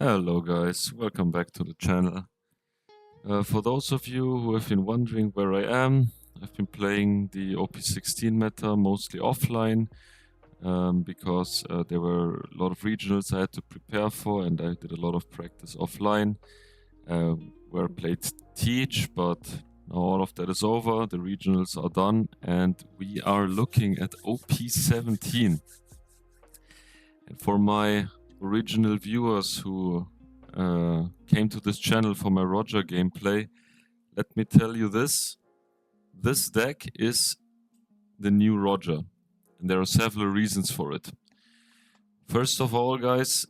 Hello guys, welcome back to the channel. For those of you who have been wondering where I am, I've been playing the OP16 meta mostly offline because there were a lot of regionals I had to prepare for, and I did a lot of practice offline where I played Teach, but now all of that is over, the regionals are done, and we are looking at OP17. And for my original viewers who came to this channel for my Roger gameplay, let me tell you this. This deck is the new Roger, and there are several reasons for it. First of all, guys,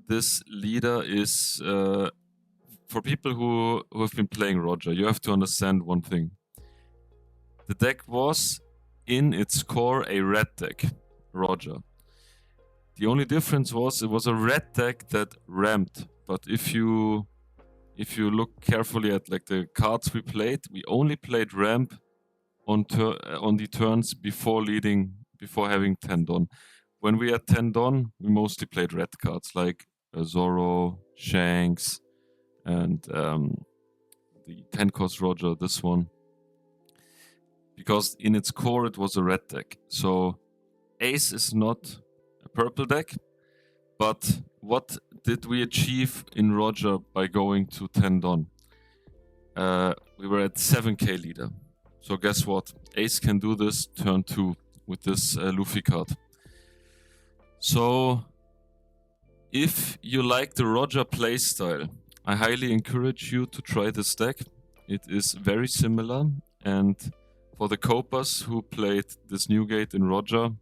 this leader is for people who have been playing Roger. You have to understand one thing. The deck was, in its core, a red deck, Roger. The only difference was it was a red deck that ramped. But if you look carefully at like the cards we played, we only played ramp on the turns before having 10 Don. When we had 10 Don, we mostly played red cards like Zoro, Shanks, and the 10 cost Roger, this one. Because in its core it was a red deck. So Ace is not purple deck, but what did we achieve in Roger by going to 10 Don? We were at 7k leader. So guess what? Ace can do this turn 2 with this Luffy card. So if you like the Roger playstyle, I highly encourage you to try this deck. It is very similar, and for the copers who played this Newgate in Roger,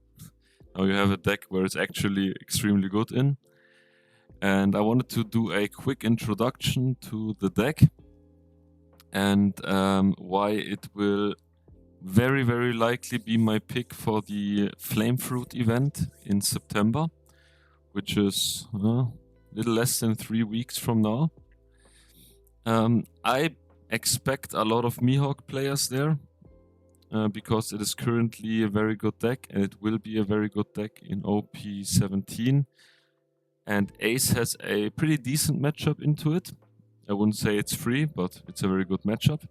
now you have a deck where it's actually extremely good in. And I wanted to do a quick introduction to the deck and why it will very, very likely be my pick for the Flame Fruit event in September, which is a little less than 3 weeks from now. I expect a lot of Mihawk players there. Because it is currently a very good deck, and it will be a very good deck in OP17. And Ace has a pretty decent matchup into it. I wouldn't say it's free, but it's a very good matchup.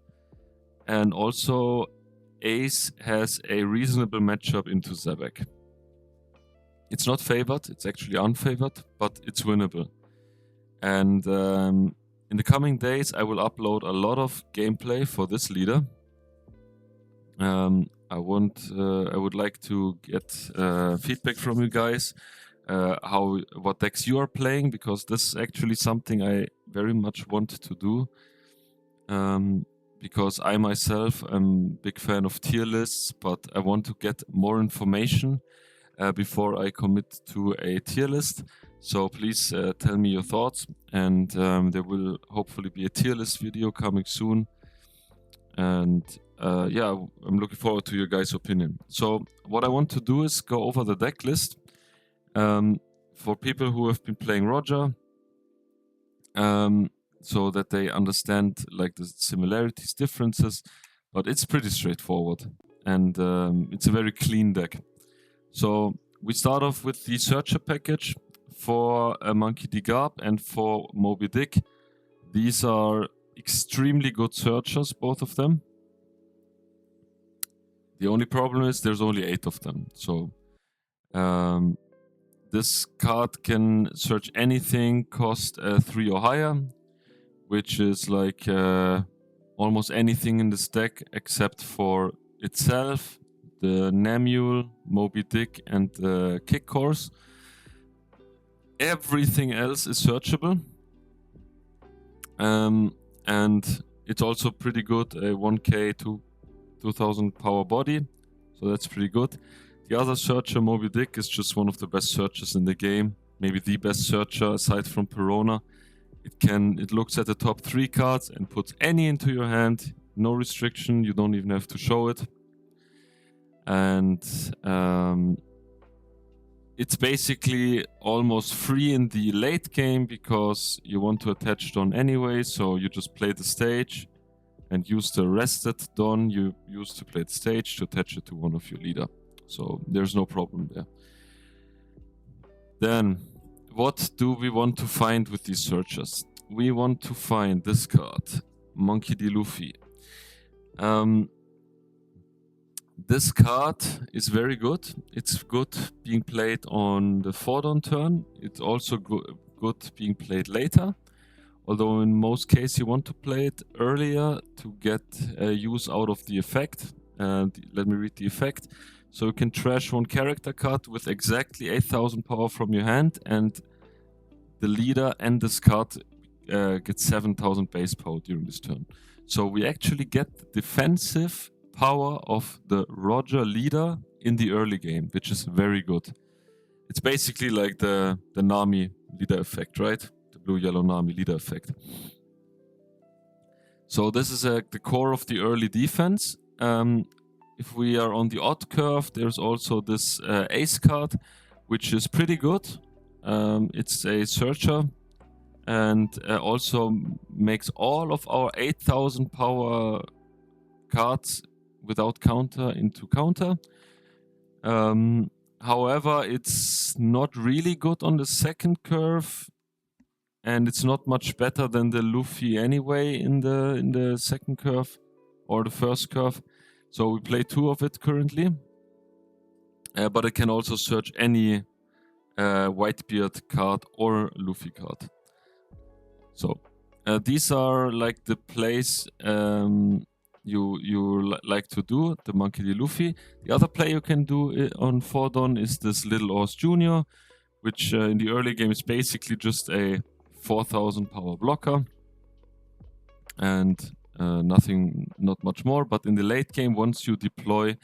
And also, Ace has a reasonable matchup into Zabek. It's not favored, it's actually unfavored, but it's winnable. And in the coming days, I will upload a lot of gameplay for this leader. I would like to get feedback from you guys, what decks you are playing, because this is actually something I very much want to do. Because I myself am a big fan of tier lists, but I want to get more information before I commit to a tier list. So please tell me your thoughts, and there will hopefully be a tier list video coming soon. And yeah, I'm looking forward to your guys' opinion. So what I want to do is go over the deck list for people who have been playing Roger, so that they understand like the similarities, differences, but it's pretty straightforward, and it's a very clean deck. So we start off with the Searcher package for Monkey D. Garb and for Moby Dick. These are extremely good searchers, both of them. The only problem is there's only 8 of them. So this card can search anything cost 3 or higher, which is like almost anything in this deck except for itself, the Namule, Moby Dick, and the Kick Course. Everything else is searchable. And it's also pretty good, a 1k to 2000 power body, so that's pretty good. The other searcher, Moby Dick, is just one of the best searchers in the game, maybe the best searcher aside from Perona. It looks at the top 3 cards and puts any into your hand, no restriction, you don't even have to show it. And it's basically almost free in the late game because you want to attach Don anyway, so you just play the stage and use the rested Don you used to play the stage to attach it to one of your leader. So there's no problem there. Then what do we want to find with these searchers? We want to find this card, Monkey D. Luffy. This card is very good. It's good being played on the 4-Dawn turn. It's also good being played later. Although in most cases you want to play it earlier to get use out of the effect. Let me read the effect. So you can trash one character card with exactly 8,000 power from your hand, and the leader and this card get 7,000 base power during this turn. So we actually get the defensive power of the Roger leader in the early game, which is very good. It's basically like the Nami leader effect, right? The blue-yellow Nami leader effect. So this is the core of the early defense. If we are on the odd curve, there's also this ace card, which is pretty good. It's a searcher and also makes all of our 8,000 power cards without counter into counter. However, it's not really good on the second curve, and it's not much better than the Luffy anyway in the second curve or the first curve. So we play 2 of it currently, but it can also search any Whitebeard card or Luffy card. So these are like the plays you like to do, the Monkey D. Luffy. The other play you can do on 4-Dawn is this Little Horse Jr., which in the early game is basically just a 4,000 power blocker and not much more. But in the late game, once you deploy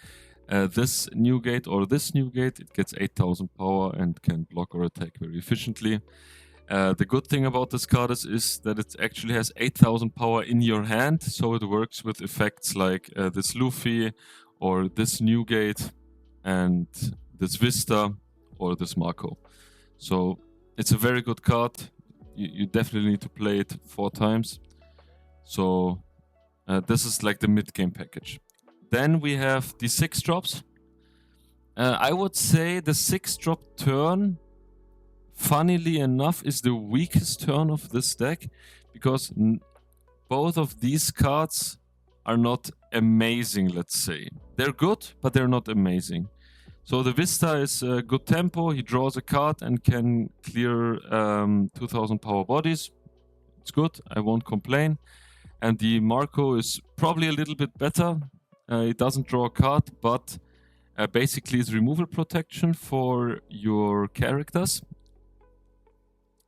this new gate or this new gate, it gets 8,000 power and can block or attack very efficiently. The good thing about this card is that it actually has 8,000 power in your hand, so it works with effects like this Luffy or this new gate and this Vista or this Marco. So it's a very good card. You definitely need to play it 4 times. So this is like the mid-game package. Then we have the 6 drops. I would say the 6 drop turn, funnily enough, is the weakest turn of this deck, because both of these cards are not amazing, let's say. They're good, but they're not amazing. So the Vista is a good tempo. He draws a card and can clear 2,000 power bodies. It's good, I won't complain. And the Marco is probably a little bit better. It doesn't draw a card, but basically it's removal protection for your characters.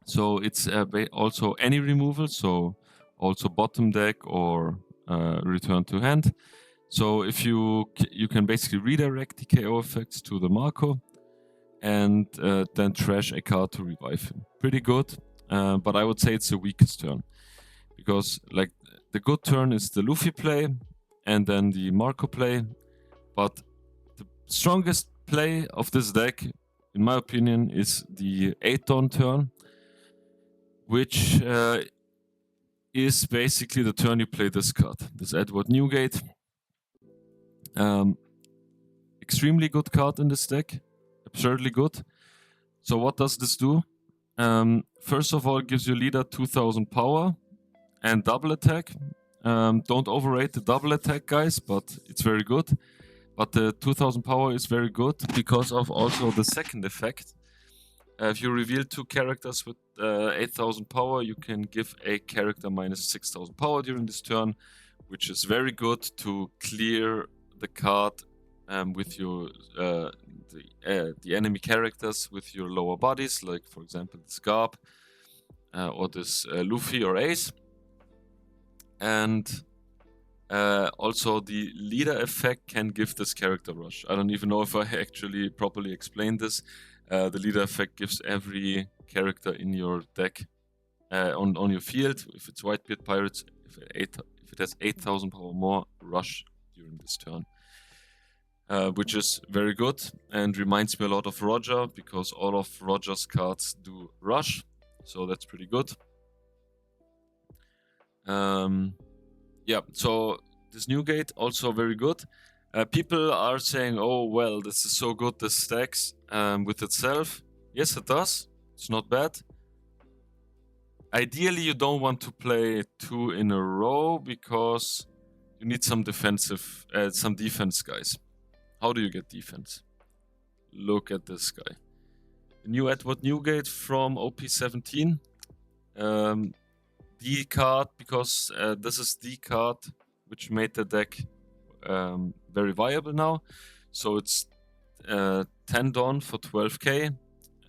So it's also any removal, so also bottom deck or return to hand. So if you can basically redirect the KO effects to the Marco and then trash a card to revive him. Pretty good, but I would say it's the weakest turn, because like the good turn is the Luffy play and then the Marco play, but the strongest play of this deck, in my opinion, is the 8-Dawn turn, which is basically the turn you play this card, this Edward Newgate. Extremely good card in this deck, absurdly good. So what does this do? First of all, it gives your leader 2,000 power and double attack. Don't overrate the double attack, guys, but it's very good. But the 2,000 power is very good because of also the second effect. If you reveal 2 characters with 8,000 power, you can give a character minus 6,000 power during this turn, which is very good to clear the card with your the enemy characters with your lower bodies, like for example this Garb or this Luffy or Ace. And also the leader effect can give this character rush. I don't even know if I actually properly explained this. The leader effect gives every character in your deck on your field, if it's Whitebeard Pirates, if it has 8,000 power more, rush during this turn. Which is very good and reminds me a lot of Roger, because all of Roger's cards do rush, so that's pretty good. Yeah, so this Newgate also very good. People are saying, oh well, this is so good, this stacks with itself. Yes, it does. It's not bad. Ideally, you don't want to play 2 in a row because you need some defense, guys. How do you get defense? Look at this guy. The new Edward Newgate from OP17. The card, because this is the card which made the deck very viable now. So it's 10 Dawn for 12k.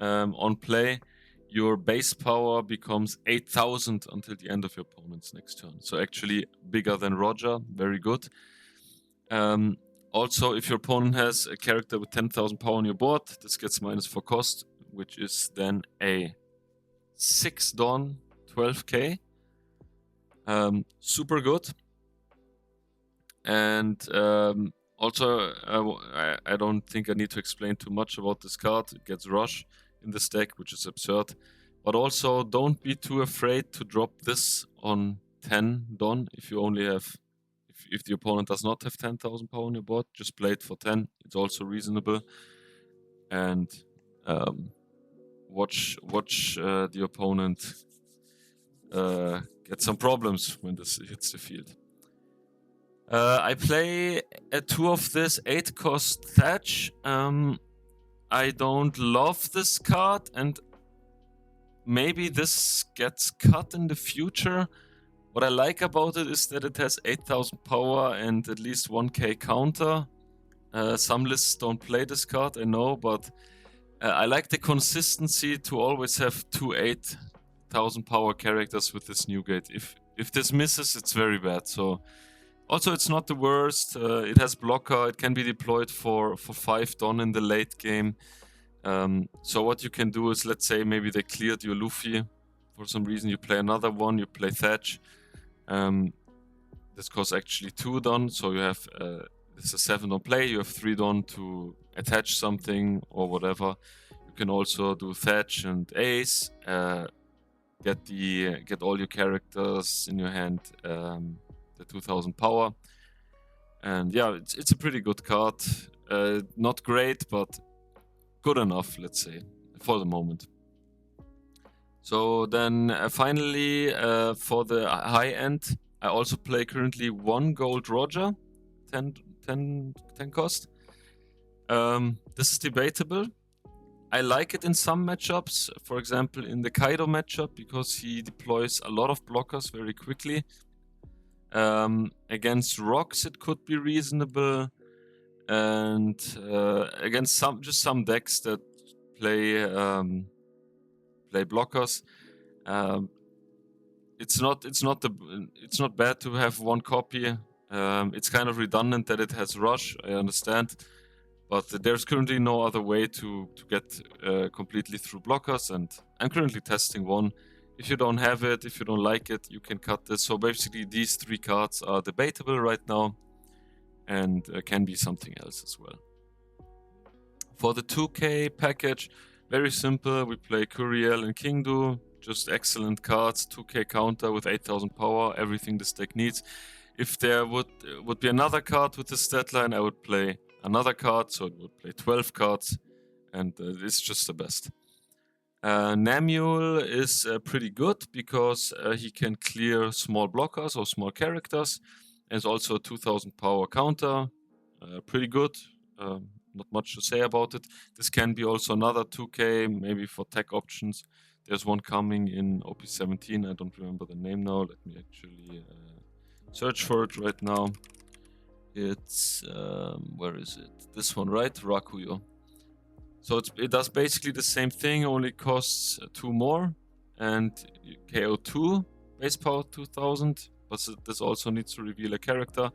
On play, your base power becomes 8,000 until the end of your opponent's next turn. So actually bigger than Roger, very good. Also, if your opponent has a character with 10,000 power on your board, this gets -4 cost, which is then a 6 Dawn, 12k. Super good. And also, I don't think I need to explain too much about this card. It gets Rush in this deck, which is absurd. But also, don't be too afraid to drop this on 10 Dawn if you only have... If the opponent does not have 10,000 power on your board, just play it for 10. It's also reasonable. And watch the opponent get some problems when this hits the field. I play 2 of this 8-cost Thatch. I don't love this card, and maybe this gets cut in the future. What I like about it is that it has 8,000 power and at least 1k counter. Some lists don't play this card, I know, but I like the consistency to always have 2 8,000 power characters with this Newgate. If this misses, it's very bad. So also, it's not the worst. It has blocker. It can be deployed for 5 Dawn in the late game. So what you can do is, let's say maybe they cleared your Luffy. For some reason, you play another one. You play Thatch. This costs actually 2 Dawn. So you have this is 7 Dawn play. You have 3 Dawn to attach something or whatever. You can also do Thatch and Ace. Get all your characters in your hand. The 2,000 power, and yeah, it's a pretty good card. Not great, but good enough, let's say, for the moment. So then finally, for the high end, I also play currently 1 gold Roger, 10 cost. This is debatable. I like it in some matchups, for example in the Kaido matchup, because he deploys a lot of blockers very quickly. Against rocks, it could be reasonable, and against some decks that play blockers, it's not bad to have 1 copy. It's kind of redundant that it has Rush, I understand, but there's currently no other way to get completely through blockers, and I'm currently testing one. If you don't have it, if you don't like it, you can cut this. So basically these 3 cards are debatable right now, and can be something else as well. For the 2k package, very simple. We play Curiel and Kingdu, just excellent cards. 2k counter with 8,000 power, everything this deck needs. If there would be another card with the stat line, I would play another card, so it would play 12 cards, and it's just the best. Namule is pretty good because he can clear small blockers or small characters. There's also a 2,000 power counter, pretty good. Not much to say about it. This can be also another 2k, maybe for tech options. There's one coming in OP17, I don't remember the name now. Let me actually search for it right now. It's, where is it? This one, right? Rakuyo. So it does basically the same thing, only costs 2 more, and KO 2, base power 2000, but this also needs to reveal a character.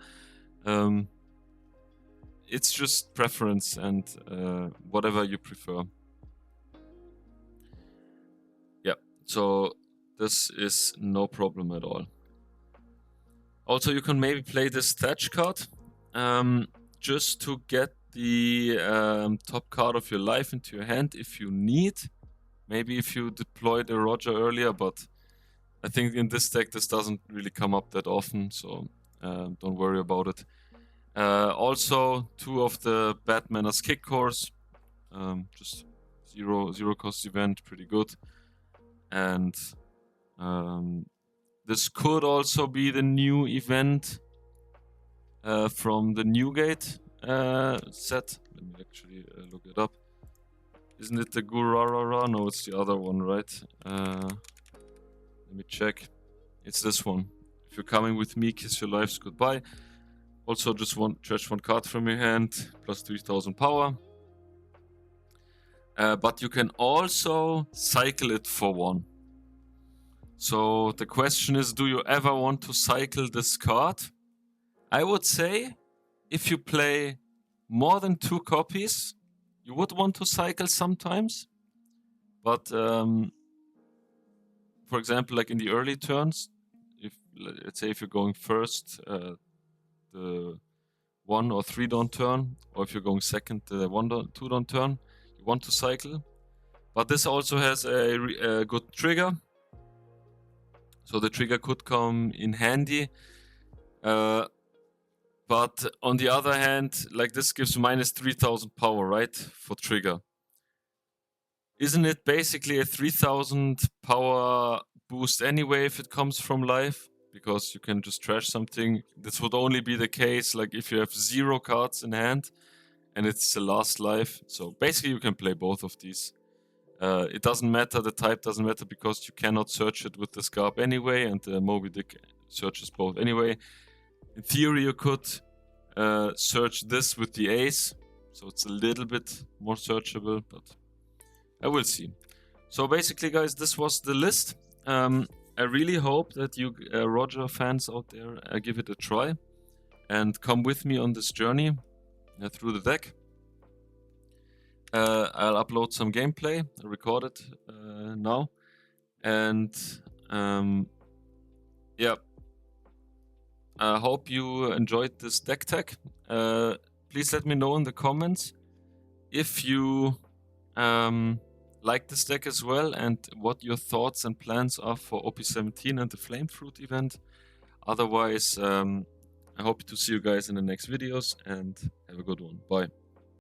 It's just preference and whatever you prefer. Yeah, so this is no problem at all. Also, you can maybe play this Thatch card just to get the top card of your life into your hand if you need. Maybe if you deployed a Roger earlier, but I think in this deck this doesn't really come up that often, so don't worry about it. Also, 2 of the Bad Manners kick cores, just zero cost event, pretty good. And this could also be the new event from the Newgate set. Let me actually look it up. Isn't it the Gurarara? No, it's the other one, right? Let me check. It's this one. If you're coming with me, kiss your lives goodbye. Also, just dredge one card from your hand, plus 3000 power. But you can also cycle it for 1. So the question is, do you ever want to cycle this card? I would say if you play more than 2 copies, you would want to cycle sometimes. But for example, like in the early turns, let's say if you're going first, the 1 or 3 don't turn, or if you're going second, the 2 don't turn, you want to cycle. But this also has a good trigger, so the trigger could come in handy. But on the other hand, like this gives minus 3000 power, right, for trigger. Isn't it basically a 3000 power boost anyway if it comes from life? Because you can just trash something. This would only be the case like if you have 0 cards in hand and it's the last life. So basically you can play both of these. It doesn't matter, the type doesn't matter because you cannot search it with the Scarp anyway, and the Moby Dick searches both anyway. In theory you could search this with the Ace, so it's a little bit more searchable, but I will see. So basically guys, this was the list. I really hope that you Roger fans out there give it a try and come with me on this journey through the deck. I'll upload some gameplay, I record it now, and yeah, I hope you enjoyed this deck tech. Please let me know in the comments if you like this deck as well and what your thoughts and plans are for OP17 and the Flame Fruit event. Otherwise, I hope to see you guys in the next videos and have a good one. Bye.